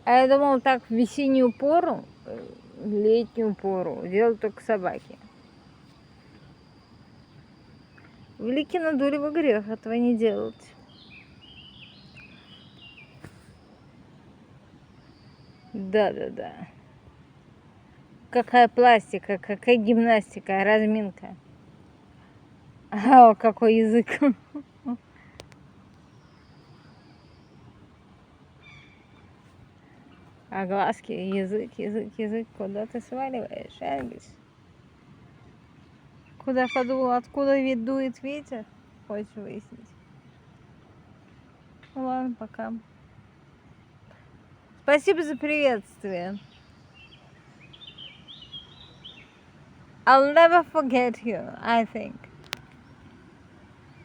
А я думала, так в весеннюю пору, в летнюю пору делают только собаки. Великий надурево грех этого не делать. Да-да-да. Какая пластика, какая гимнастика, разминка. А, какой язык. А глазки, язык, язык, язык. Куда ты сваливаешь, Эльбис? Куда подул, откуда дует ветер? Хочешь выяснить? Ну ладно, пока. Спасибо за приветствие. I'll never forget you, I think.